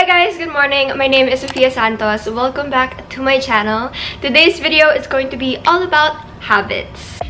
guys, good morning. My name is Sofia Santos. Welcome back to my channel. Today's video is going to be all about habits.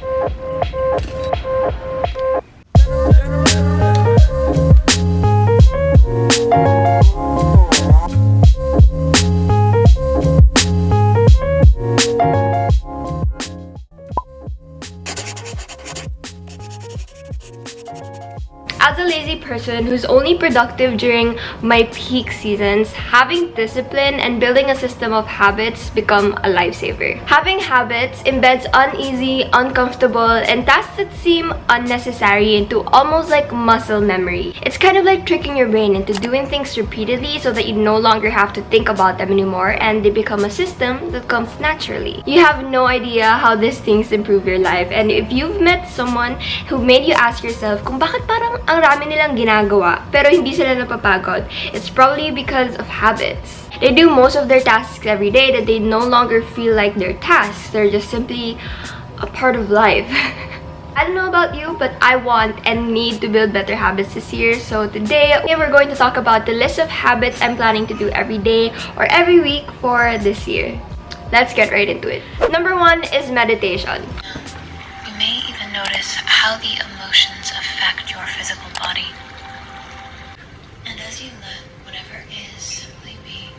As a lazy person who's only productive during my peak seasons, having discipline and building a system of habits become a lifesaver. Having habits embeds uneasy, uncomfortable, and tasks that seem unnecessary into almost like muscle memory. It's kind of like tricking your brain into doing things repeatedly so that you no longer have to think about them anymore and they become a system that comes naturally. You have no idea how these things improve your life, and if you've met someone who made you ask yourself kung bakit parang ang rami nilang ginagawa pero hindi sila napapagod, it's probably because of habits. They do most of their tasks every day that they no longer feel like they're tasks. They're just simply a part of life. I don't know about you, but I want and need to build better habits this year. So today, we're going to talk about the list of habits I'm planning to do every day or every week for this year. Let's get right into it. Number 1 is meditation. You may even notice how the emotions affect your physical body. And as you let whatever is simply be,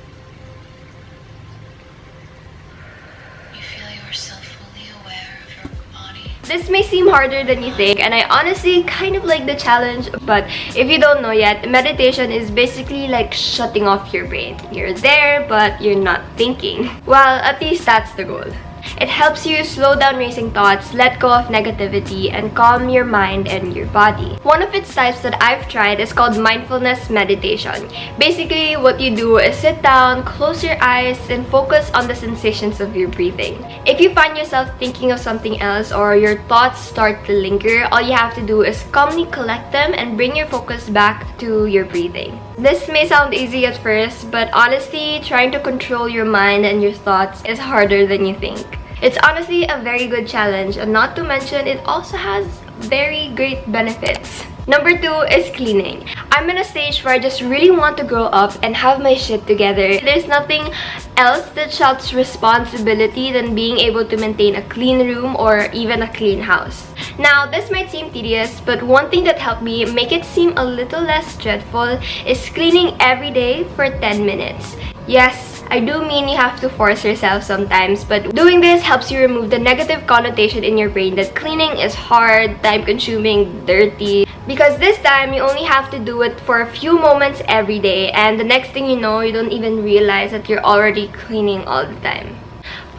you feel yourself fully aware of your body. This may seem harder than you think, and I honestly kind of like the challenge, but if you don't know yet, meditation is basically like shutting off your brain. You're there, but you're not thinking. Well, at least that's the goal. It helps you slow down racing thoughts, let go of negativity, and calm your mind and your body. One of its types that I've tried is called mindfulness meditation. Basically, what you do is sit down, close your eyes, and focus on the sensations of your breathing. If you find yourself thinking of something else or your thoughts start to linger, all you have to do is calmly collect them and bring your focus back to your breathing. This may sound easy at first, but honestly, trying to control your mind and your thoughts is harder than you think. It's honestly a very good challenge, and not to mention, it also has very great benefits. Number 2 is cleaning. I'm in a stage where I just really want to grow up and have my shit together. There's nothing else that shouts responsibility than being able to maintain a clean room or even a clean house. Now, this might seem tedious, but one thing that helped me make it seem a little less dreadful is cleaning every day for 10 minutes. Yes, I do mean you have to force yourself sometimes, but doing this helps you remove the negative connotation in your brain that cleaning is hard, time-consuming, dirty. Because this time, you only have to do it for a few moments every day, and the next thing you know, you don't even realize that you're already cleaning all the time.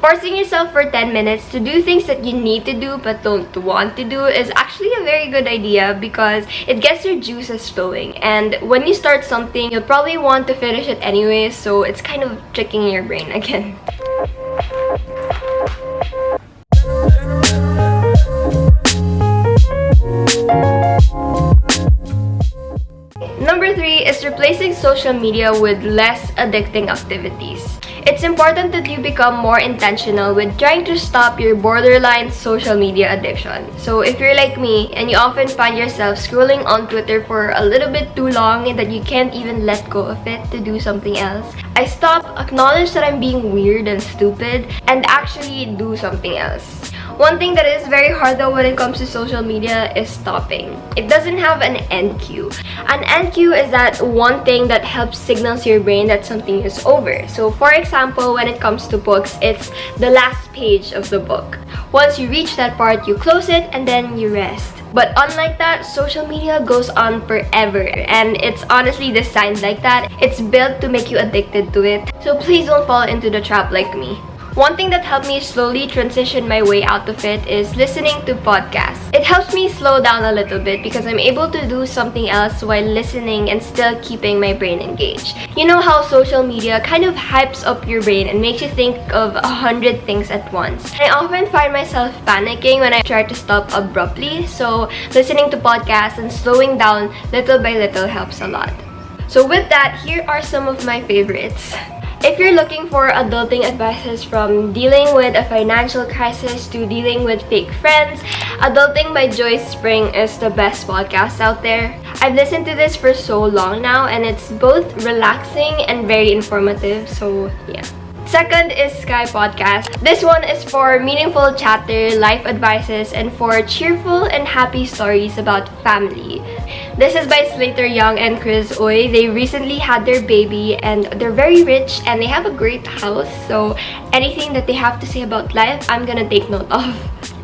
Forcing yourself for 10 minutes to do things that you need to do but don't want to do is actually a very good idea because it gets your juices flowing, and when you start something, you'll probably want to finish it anyways, so it's kind of tricking your brain again. Number 3 is replacing social media with less addicting activities. It's important that you become more intentional with trying to stop your borderline social media addiction. So if you're like me and you often find yourself scrolling on Twitter for a little bit too long and that you can't even let go of it to do something else, I stop, acknowledge that I'm being weird and stupid, and actually do something else. One thing that is very hard though when it comes to social media is stopping. It doesn't have an end cue. An end cue is that one thing that helps signals your brain that something is over. So for example, when it comes to books, it's the last page of the book. Once you reach that part, you close it and then you rest. But unlike that, social media goes on forever, and it's honestly designed like that. It's built to make you addicted to it. So please don't fall into the trap like me. One thing that helped me slowly transition my way out of it is listening to podcasts. It helps me slow down a little bit because I'm able to do something else while listening and still keeping my brain engaged. You know how social media kind of hypes up your brain and makes you think of 100 things at once. I often find myself panicking when I try to stop abruptly, so listening to podcasts and slowing down little by little helps a lot. So with that, here are some of my favorites. If you're looking for adulting advices from dealing with a financial crisis to dealing with fake friends, Adulting by Joyce Spring is the best podcast out there. I've listened to this for so long now, and it's both relaxing and very informative, so yeah. Second is Sky Podcast. This one is for meaningful chatter, life advices, and for cheerful and happy stories about family. This is by Slater Young and Chris Oy. They recently had their baby and they're very rich and they have a great house. So anything that they have to say about life, I'm gonna take note of.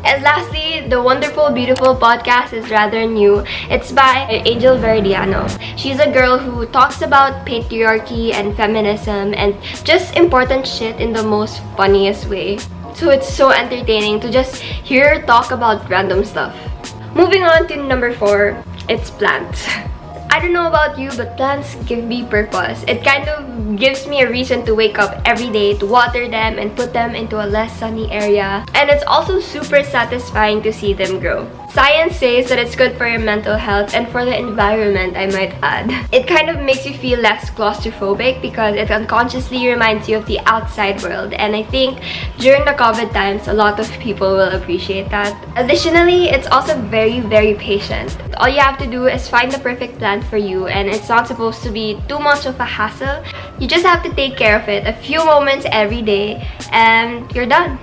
And lastly, the Wonderful Beautiful podcast is rather new. It's by Angel Veridiano. She's a girl who talks about patriarchy and feminism and just important shit in the most funniest way. So it's so entertaining to just hear her talk about random stuff. Moving on to number 4, it's plants. I don't know about you, but plants give me purpose. It kind of gives me a reason to wake up every day, to water them and put them into a less sunny area. And it's also super satisfying to see them grow. Science says that it's good for your mental health and for the environment, I might add. It kind of makes you feel less claustrophobic because it unconsciously reminds you of the outside world, and I think during the COVID times, a lot of people will appreciate that. Additionally, it's also very, very patient. All you have to do is find the perfect plant for you, and it's not supposed to be too much of a hassle. You just have to take care of it a few moments every day, and you're done.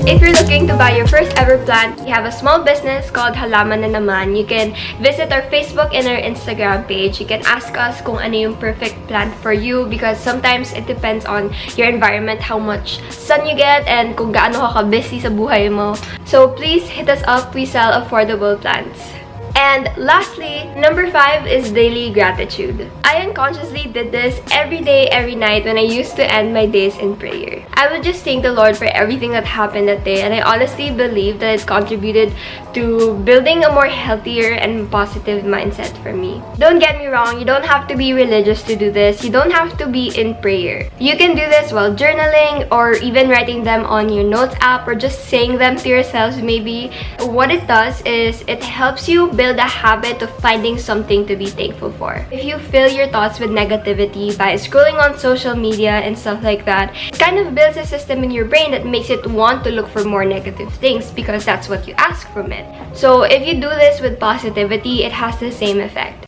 If you're looking to buy your first ever plant, we have a small business called Halaman na Naman. You can visit our Facebook and our Instagram page. You can ask us kung ano yung perfect plant for you because sometimes it depends on your environment, how much sun you get, and kung gaano ka busy sa buhay mo. So please hit us up. We sell affordable plants. And lastly, number 5 is daily gratitude. I unconsciously did this every day, every night when I used to end my days in prayer. I would just thank the Lord for everything that happened that day, and I honestly believe that it contributed to building a more healthier and positive mindset for me. Don't get me wrong, you don't have to be religious to do this. You don't have to be in prayer. You can do this while journaling or even writing them on your notes app or just saying them to yourselves maybe. What it does is it helps you build a habit of finding something to be thankful for. If you fill your thoughts with negativity by scrolling on social media and stuff like that, it kind of builds a system in your brain that makes it want to look for more negative things because that's what you ask from it. So if you do this with positivity, it has the same effect.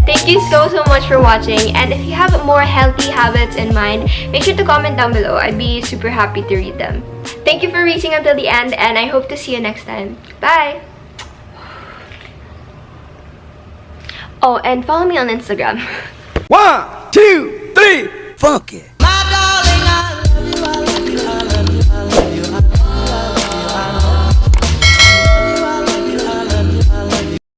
Thank you so much for watching, and if you have more healthy habits in mind, make sure to comment down below. I'd be super happy to read them. Thank you for reaching until the end, and I hope to see you next time. Bye! Oh, and follow me on Instagram. 1, 2, 3, fuck it!